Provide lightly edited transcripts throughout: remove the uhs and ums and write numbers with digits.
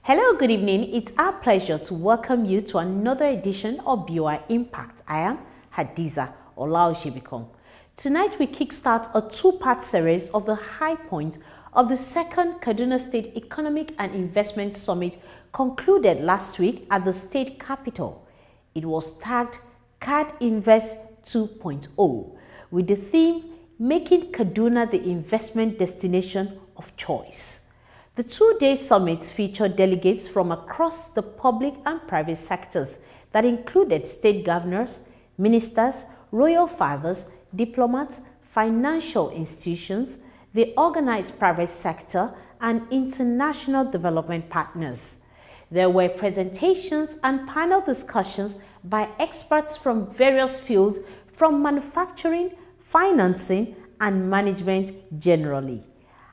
Hello, good evening. It's our pleasure to welcome you to another edition of BOI Impact. I am Hadiza Olaosebikan. Tonight we kickstart a two-part series of the high point of the second Kaduna State Economic and Investment Summit concluded last week at the state capital. It was tagged KADINVEST 2.0 with the theme Making Kaduna the Investment Destination of Choice. The two-day summit featured delegates from across the public and private sectors that included state governors, ministers, royal fathers, diplomats, financial institutions, the organized private sector, and international development partners. There were presentations and panel discussions by experts from various fields from manufacturing, financing, and management generally.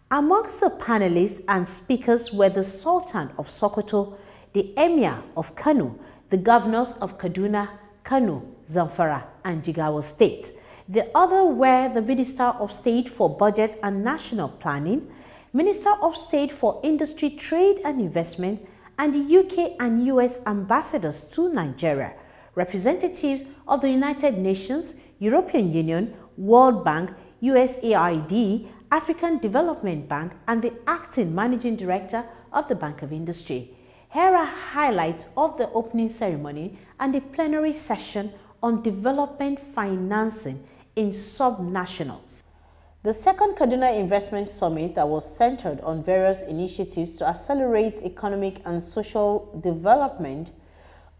Amongst the panelists and speakers were the Sultan of Sokoto, the Emir of Kano, the governors of Kaduna, Kano, Zamfara, and Jigawa State. The other were the Minister of State for Budget and National Planning, Minister of State for Industry, Trade and Investment, and the UK and US ambassadors to Nigeria, representatives of the United Nations, European Union, World Bank, USAID, African Development Bank, and the acting managing director of the Bank of Industry. Here are highlights of the opening ceremony and the plenary session on development financing in subnationals. The second Kaduna Investment Summit that was centered on various initiatives to accelerate economic and social development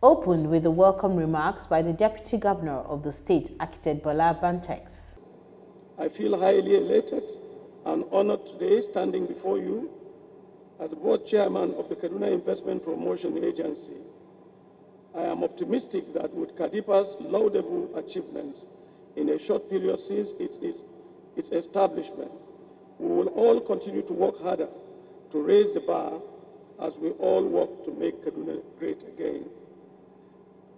opened with the welcome remarks by the Deputy Governor of the state, Architect Bala Bantex. I feel highly elated and honored today standing before you as the board chairman of the Kaduna Investment Promotion Agency. I am optimistic that with KADIPA's laudable achievements in a short period since its establishment, we will all continue to work harder to raise the bar as we all work to make Kaduna great again.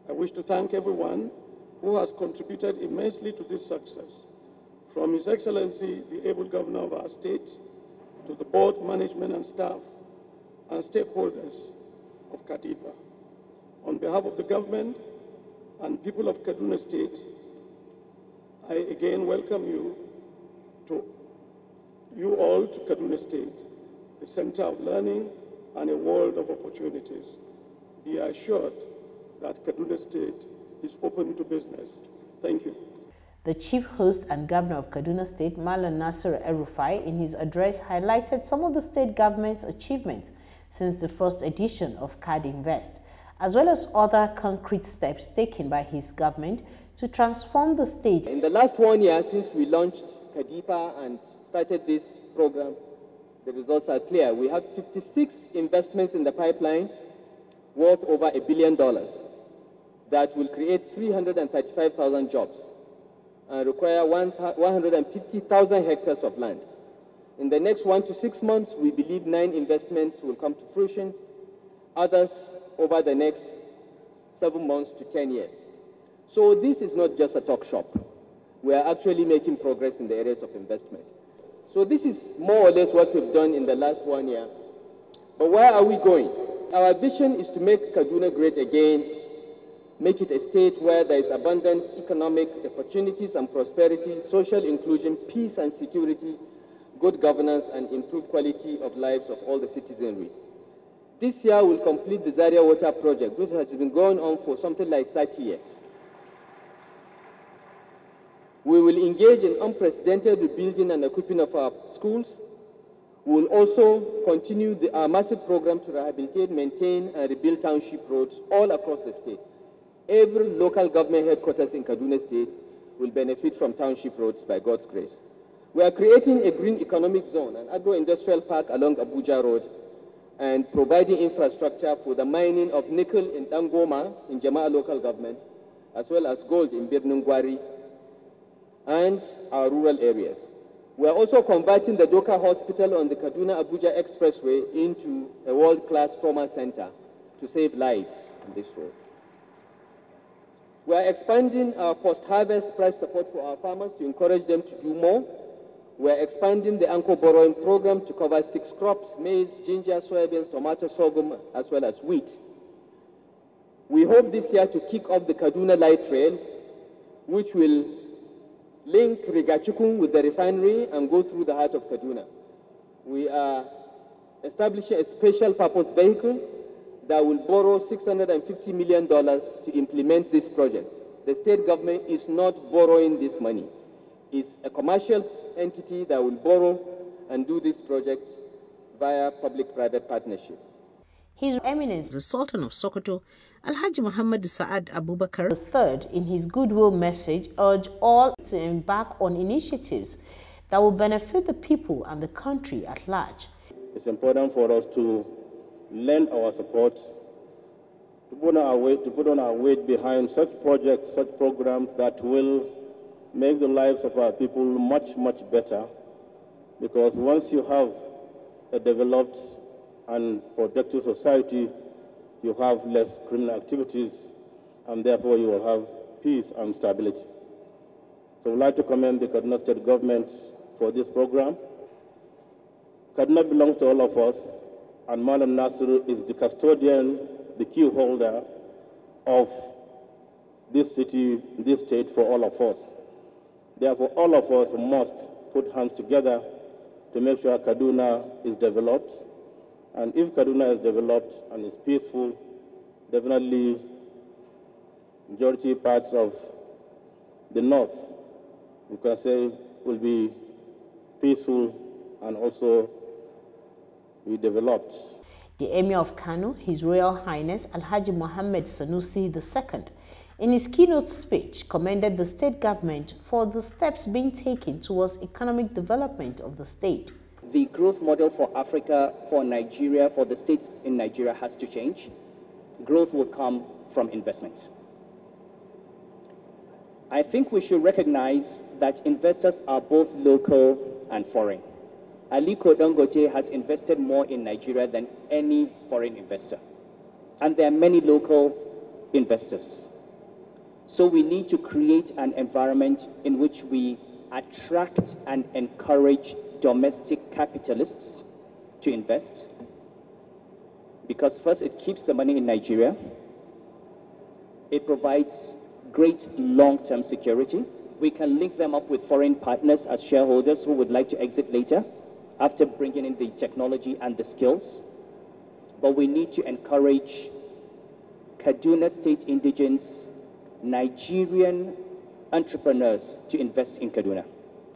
I wish to thank everyone who has contributed immensely to this success, from His Excellency, the able governor of our state, to the board, management and staff, and stakeholders of KADIPA. On behalf of the government and people of Kaduna State, I again welcome you all to Kaduna State, the center of learning and a world of opportunities. Be assured that Kaduna State is open to business. Thank you. The chief host and governor of Kaduna State, Malam Nasir El-Rufai, in his address highlighted some of the state government's achievements since the first edition of KADINVEST, as well as other concrete steps taken by his government to transform the state. In the last 1 year since we launched KADIPA and started this program, the results are clear. We have 56 investments in the pipeline worth over $1 billion that will create 335,000 jobs and require 150,000 hectares of land. In the next 1 to 6 months, we believe 9 investments will come to fruition, others over the next 7 months to 10 years. So this is not just a talk shop. We are actually making progress in the areas of investment. So this is more or less what we've done in the last 1 year. But where are we going? Our vision is to make Kaduna great again, make it a state where there is abundant economic opportunities and prosperity, social inclusion, peace and security, good governance, and improved quality of lives of all the citizenry. This year we'll complete the Zaria Water Project, which has been going on for something like 30 years. We will engage in unprecedented rebuilding and equipping of our schools. We will also continue our massive program to rehabilitate, maintain, and rebuild township roads all across the state. Every local government headquarters in Kaduna State will benefit from township roads by God's grace. We are creating a green economic zone, an agro-industrial park along Abuja Road, and providing infrastructure for the mining of nickel in Dangoma in Jama'a local government, as well as gold in Birnin Gwari and our rural areas. We are also converting the Doka Hospital on the Kaduna-Abuja Expressway into a world-class trauma center to save lives on this road. We are expanding our post-harvest price support for our farmers to encourage them to do more. We're expanding the anchor borrowing program to cover 6 crops: maize, ginger, soybeans, tomato, sorghum, as well as wheat. We hope this year to kick off the Kaduna Light Rail, which will link Rigachukun with the refinery and go through the heart of Kaduna. We are establishing a special purpose vehicle that will borrow $650 million to implement this project. The state government is not borrowing this money. It's a commercial entity that will borrow and do this project via public-private partnership. His Eminence, the Sultan of Sokoto, Alhaji Muhammad Sa'ad Abubakar III, in his goodwill message, urged all to embark on initiatives that will benefit the people and the country at large. It's important for us to lend our support, to put on our weight behind such projects, such programs that will make the lives of our people much, much better. Because once you have a developed and productive society, you have less criminal activities, and therefore you will have peace and stability. So I'd like to commend the Kaduna State government for this program. Kaduna belongs to all of us, and Madam Nasiru is the custodian, the key holder of this city, this state for all of us. Therefore, all of us must put hands together to make sure Kaduna is developed. And if Kaduna is developed and is peaceful, definitely majority parts of the north, you can say, will be peaceful and also be developed. The Emir of Kano, His Royal Highness Alhaji Mohammed Sanusi II, in his keynote speech, commended the state government for the steps being taken towards economic development of the state. The growth model for Africa, for Nigeria, for the states in Nigeria has to change. Growth will come from investment. I think we should recognize that investors are both local and foreign. Aliko Dangote has invested more in Nigeria than any foreign investor. And there are many local investors. So we need to create an environment in which we attract and encourage domestic capitalists to invest. Because first, it keeps the money in Nigeria. It provides great long-term security. We can link them up with foreign partners as shareholders who would like to exit later after bringing in the technology and the skills. But we need to encourage Kaduna State indigenes, Nigerian entrepreneurs to invest in Kaduna.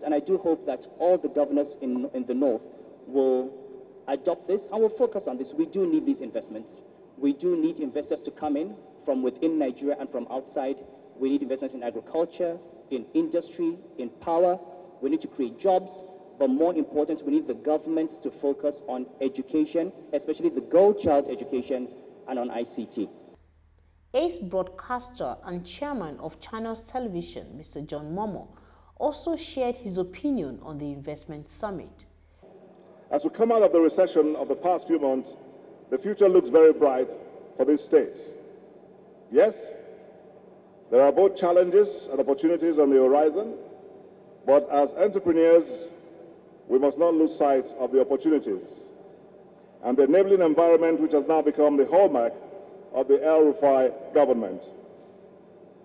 And I do hope that all the governors in the north will adopt this and will focus on this. We do need these investments. We do need investors to come in from within Nigeria and from outside. We need investments in agriculture, in industry, in power. We need to create jobs. But more important, we need the governments to focus on education, especially the girl child education, and on ICT. Ace broadcaster and chairman of Channels Television, Mr. John Momo, also shared his opinion on the investment summit. As we come out of the recession of the past few months, the future looks very bright for this state. Yes, there are both challenges and opportunities on the horizon, but as entrepreneurs, we must not lose sight of the opportunities and the enabling environment which has now become the hallmark of the El-Rufai government.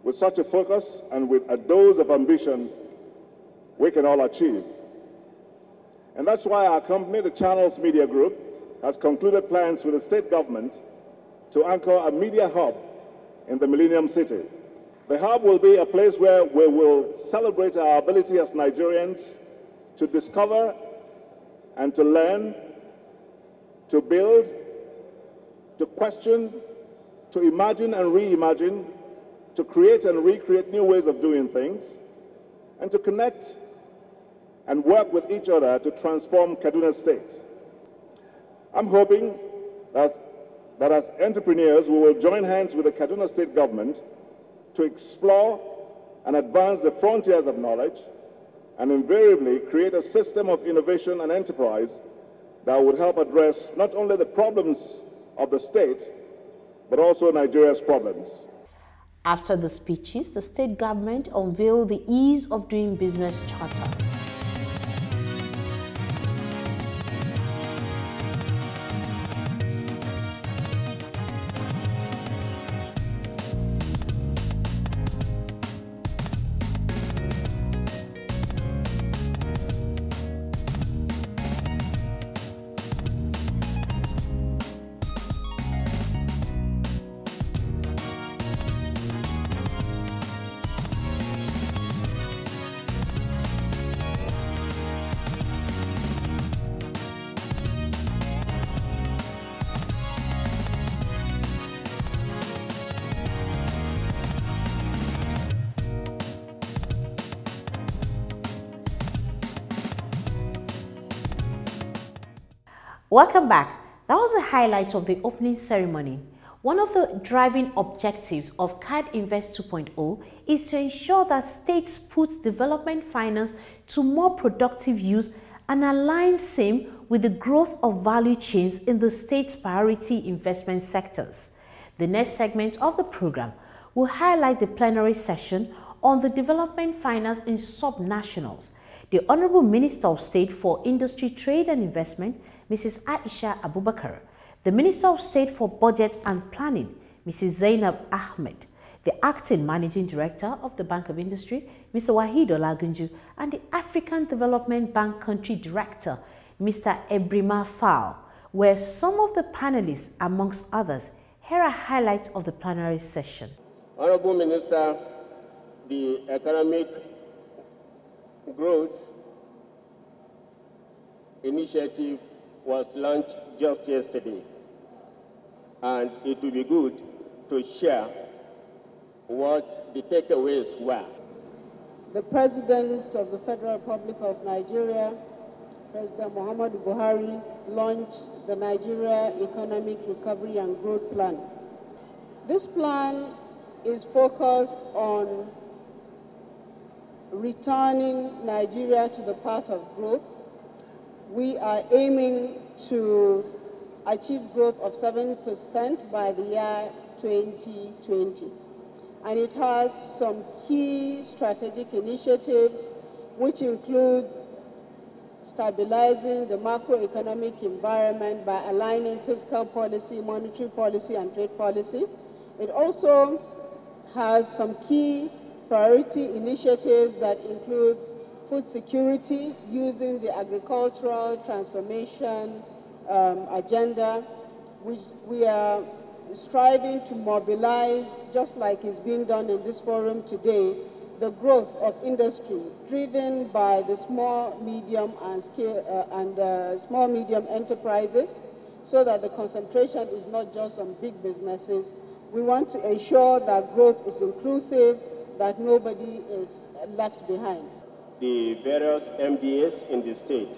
With such a focus and with a dose of ambition, we can all achieve. And that's why our company, the Channels Media Group, has concluded plans with the state government to anchor a media hub in the Millennium City. The hub will be a place where we will celebrate our ability as Nigerians to discover and to learn, to build, to question, to imagine and reimagine, to create and recreate new ways of doing things, and to connect and work with each other to transform Kaduna State. I'm hoping that as entrepreneurs, we will join hands with the Kaduna State government to explore and advance the frontiers of knowledge and invariably create a system of innovation and enterprise that would help address not only the problems of the state, but also Nigeria's problems. After the speeches, the state government unveiled the Ease of Doing Business Charter. Welcome back. That was the highlight of the opening ceremony. One of the driving objectives of KADINVEST 2.0 is to ensure that states put development finance to more productive use and align same with the growth of value chains in the state's priority investment sectors. The next segment of the program will highlight the plenary session on the development finance in subnationals. The Honorable Minister of State for Industry, Trade and Investment, Mrs. Aisha Abubakar, the Minister of State for Budget and Planning, Mrs. Zainab Ahmed, the Acting Managing Director of the Bank of Industry, Mr. Wahid Olagunju, and the African Development Bank Country Director, Mr. Ebrima Fall, were some of the panelists amongst others. Here are highlights of the plenary session. Honorable Minister, the economic growth initiative was launched just yesterday, and it will be good to share what the takeaways were. The President of the Federal Republic of Nigeria, President Muhammadu Buhari, launched the Nigeria Economic Recovery and Growth Plan. This plan is focused on returning Nigeria to the path of growth. We are aiming to achieve growth of 7% by the year 2020. And it has some key strategic initiatives, which includes stabilizing the macroeconomic environment by aligning fiscal policy, monetary policy, and trade policy. It also has some key priority initiatives that includes food security using the agricultural transformation agenda, which we are striving to mobilize, just like is being done in this forum today, the growth of industry driven by the small, medium, and small, medium enterprises, so that the concentration is not just on big businesses. We want to ensure that growth is inclusive, that nobody is left behind. The various MDAs in the state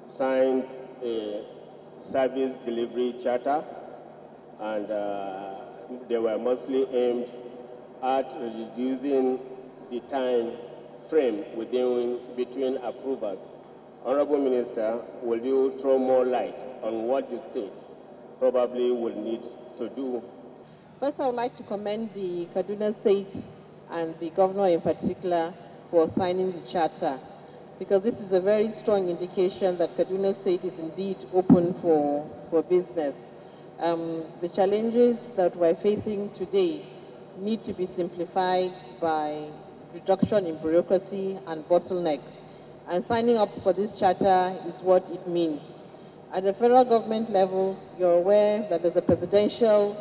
signed a service delivery charter, and they were mostly aimed at reducing the time frame between approvals. Honorable Minister, will you throw more light on what the state probably will need to do? First, I would like to commend the Kaduna State and the governor in particular for signing the charter, because this is a very strong indication that Kaduna State is indeed open for business. The challenges that we're facing today need to be simplified by reduction in bureaucracy and bottlenecks. And signing up for this charter is what it means. At the federal government level, you're aware that there's a presidential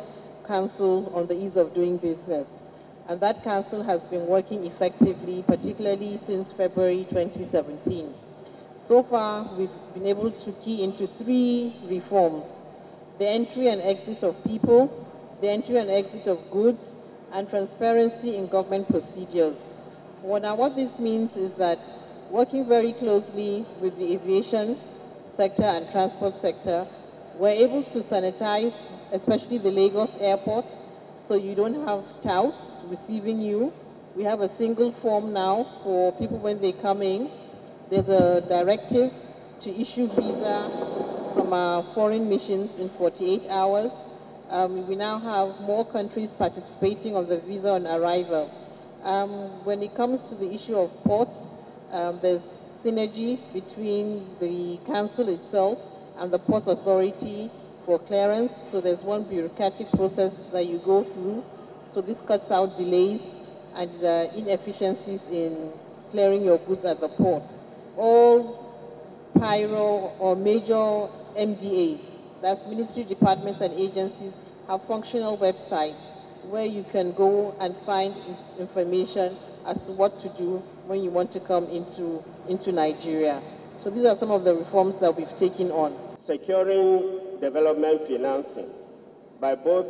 council on the ease of doing business. And that council has been working effectively, particularly since February 2017. So far, we've been able to key into 3 reforms: the entry and exit of people, the entry and exit of goods, and transparency in government procedures. Well, now what this means is that working very closely with the aviation sector and transport sector, we're able to sanitize, especially the Lagos airport, so you don't have touts receiving you. We have a single form now for people when they come in. There's a directive to issue visa from our foreign missions in 48 hours. We now have more countries participating on the visa on arrival. When it comes to the issue of ports, there's synergy between the council itself and the Ports Authority for clearance. So there's one bureaucratic process that you go through. So this cuts out delays and inefficiencies in clearing your goods at the port. All PIRO or major MDAs, that's ministry departments and agencies, have functional websites where you can go and find information as to what to do when you want to come into Nigeria. So these are some of the reforms that we've taken on. Securing development financing by both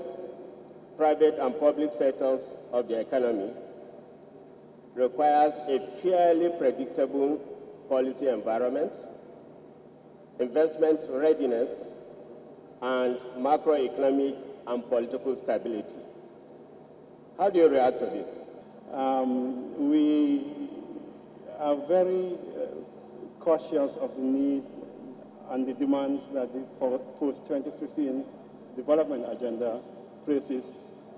private and public sectors of the economy requires a fairly predictable policy environment, investment readiness, and macroeconomic and political stability. How do you react to this? We are very cautious of the need and the demands that the post-2015 development agenda places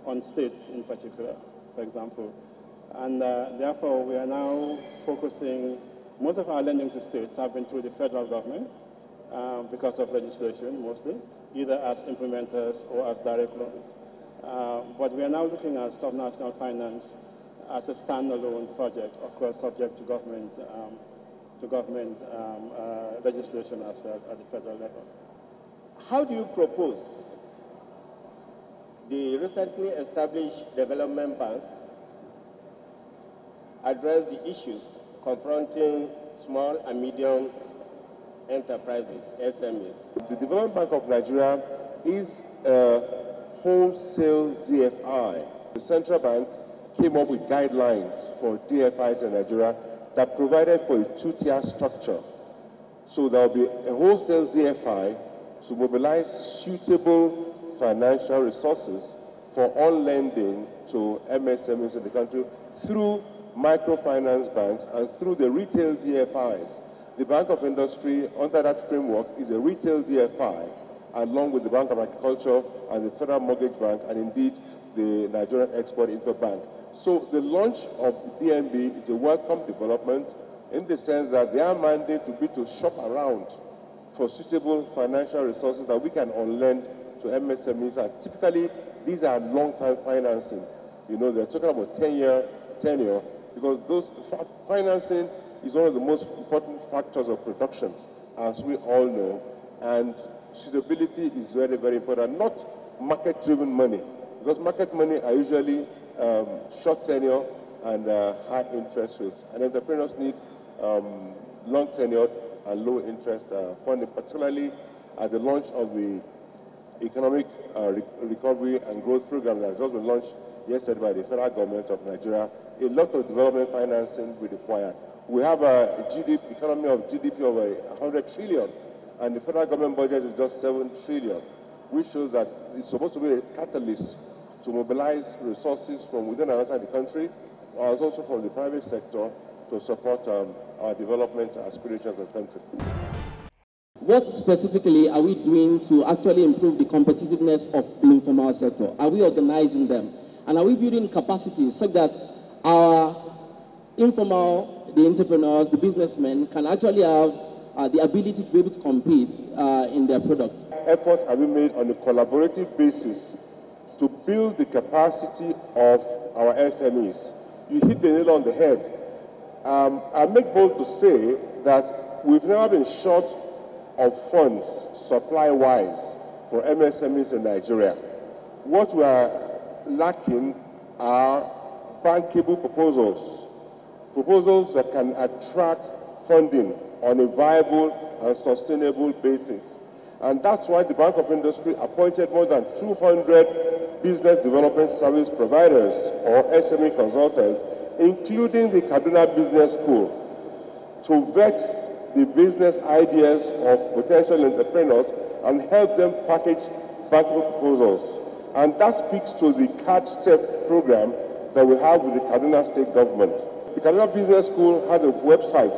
on states in particular, for example. And therefore, we are now focusing, most of our lending to states have been through the federal government because of legislation mostly, either as implementers or as direct loans. But we are now looking at subnational finance as a standalone project, of course, subject to government legislation as well at the federal level. How do you propose the recently established development bank address the issues confronting small and medium enterprises, SMEs? The Development Bank of Nigeria is a wholesale DFI. The central bank came up with guidelines for DFIs in Nigeria that provided for a two-tier structure. So there will be a wholesale DFI to mobilize suitable financial resources for on lending to MSMEs in the country through microfinance banks and through the retail DFIs. The Bank of Industry, under that framework, is a retail DFI, along with the Bank of Agriculture and the Federal Mortgage Bank, and indeed the Nigerian Export-Import Bank. So the launch of the DNB is a welcome development in the sense that their mandate will be to shop around for suitable financial resources that we can on-lend to MSMEs. And typically, these are long-term financing. You know, they're talking about 10-year tenure, because those financing is one of the most important factors of production, as we all know, and suitability is very, very important, not market-driven money, because market money are usually short tenure and high interest rates, and entrepreneurs need long tenure and low interest funding, particularly at the launch of the Economic Recovery and Growth Program that has just been launched yesterday by the federal government of Nigeria. A lot of development financing will be required. We have a economy of GDP of 100 trillion, and the federal government budget is just 7 trillion, which shows that it's supposed to be a catalyst to mobilize resources from within and outside the country, as also from the private sector, to support our development aspirations as a country. What specifically are we doing to actually improve the competitiveness of the informal sector? Are we organizing them? And are we building capacity such that our informal, the entrepreneurs, the businessmen can actually have the ability to be able to compete in their products? Efforts have been made on a collaborative basis to build the capacity of our SMEs. You hit the nail on the head. I make bold to say that we've never been short of funds, supply-wise, for MSMEs in Nigeria. What we are lacking are bankable proposals, proposals that can attract funding on a viable and sustainable basis. And that's why the Bank of Industry appointed more than 200 business development service providers, or SME consultants, including the Kaduna Business School, to vet the business ideas of potential entrepreneurs and help them package bankable proposals. And that speaks to the CAD STEP program that we have with the Kaduna State Government. The Kaduna Business School has a website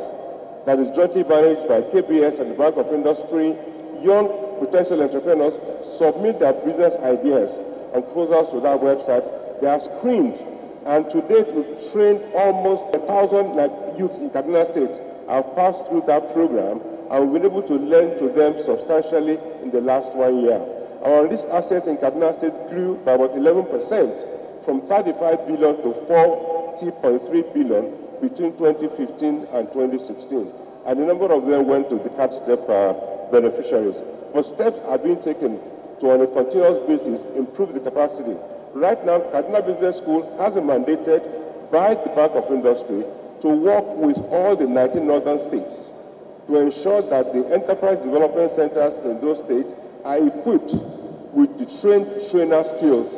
that is jointly managed by KBS and the Bank of Industry. Young potential entrepreneurs submit their business ideas and proposals to that website. They are screened, and to date we've trained almost 1,000 youths in Kaduna State have passed through that program, and we've been able to lend to them substantially in the last 1 year. Our risk assets in Kaduna State grew by about 11%, from 35 billion to 40.3 billion between 2015 and 2016. And a number of them went to the CAD STEP beneficiaries. But steps are being taken to, on a continuous basis, improve the capacity. Right now, Kaduna Business School has been mandated by the Bank of Industry to work with all the 19 northern states to ensure that the enterprise development centers in those states are equipped with the trained trainer skills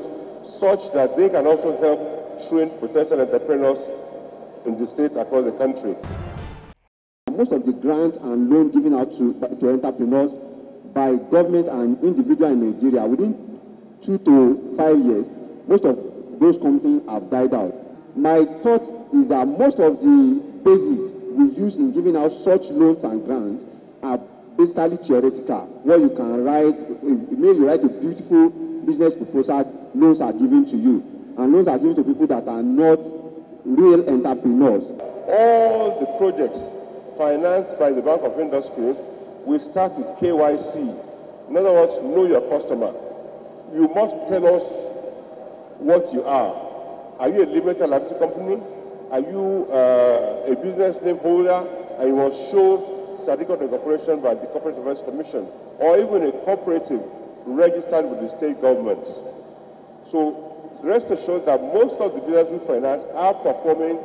such that they can also help train potential entrepreneurs in the states across the country. most of the grants and loans given out to entrepreneurs by government and individuals in Nigeria, within 2 to 5 years, most of those companies have died out. My thought is that most of the bases we use in giving out such loans and grants are basically theoretical. Where you can write, maybe you write a beautiful business proposal, loans are given to you. And loans are given to people that are not real entrepreneurs. All the projects financed by the Bank of Industry will start with KYC. In other words, know your customer. You must tell us what you are. Are you a limited liability company? Are you a business name holder? And you must show certificate of incorporation by the Corporate Affairs Commission, or even a cooperative registered with the state governments. So rest assured that most of the businesses we finance are performing.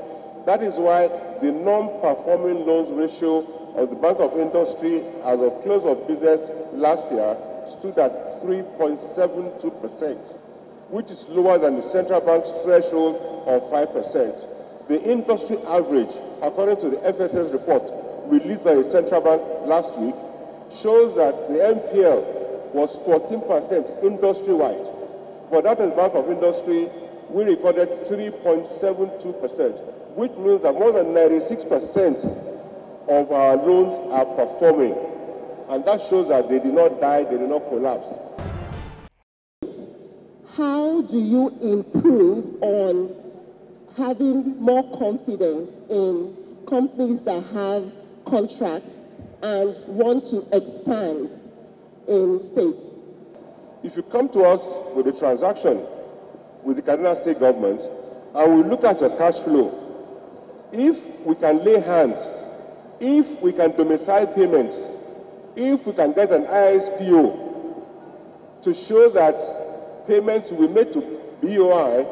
That is why the non-performing loans ratio of the Bank of Industry as of close of business last year stood at 3.72%, which is lower than the central bank's threshold of 5%. The industry average, according to the FSS report released by the central bank last week, shows that the NPL was 14% industry-wide. For that as Bank of Industry, we recorded 3.72%, which means that more than 96% of our loans are performing. And that shows that they did not die, they did not collapse. How do you improve on having more confidence in companies that have contracts and want to expand in states? If you come to us with a transaction with the Kaduna state government and we look at your cash flow, if we can lay hands, if we can domicile payments, if we can get an ISPO to show that payments will be made to BOI,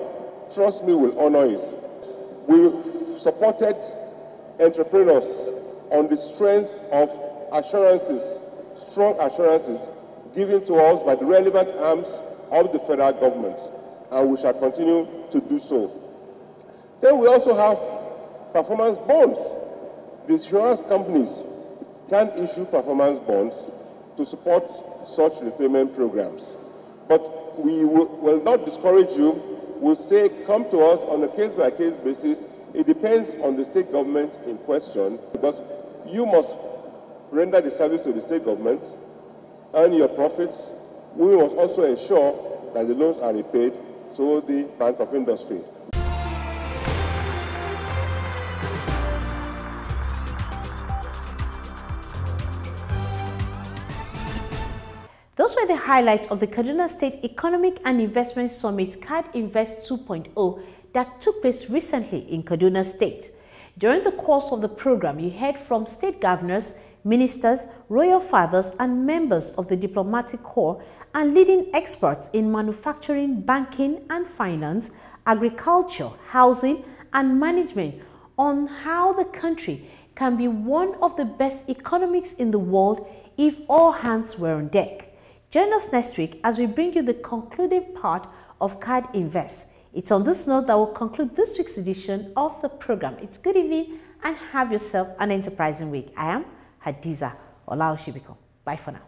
trust me, we'll honor it. We've supported entrepreneurs on the strength of assurances, strong assurances given to us by the relevant arms of the federal government, and we shall continue to do so. Then we also have performance bonds. The insurance companies can issue performance bonds to support such repayment programs. But we will not discourage you. We'll say come to us on a case-by-case basis. It depends on the state government in question, because you must render the service to the state government, earn your profits. We must also ensure that the loans are repaid to the Bank of Industry. Those were the highlights of the Kaduna State Economic and Investment Summit KADINVEST 2.0 that took place recently in Kaduna State. During the course of the program, you heard from state governors, ministers, royal fathers, and members of the diplomatic corps and leading experts in manufacturing, banking and finance, agriculture, housing, and management on how the country can be one of the best economies in the world if all hands were on deck. Join us next week as we bring you the concluding part of KADINVEST. It's on this note that will conclude this week's edition of the program. It's good evening and have yourself an enterprising week. I am Hadiza Olaosebikan. Bye for now.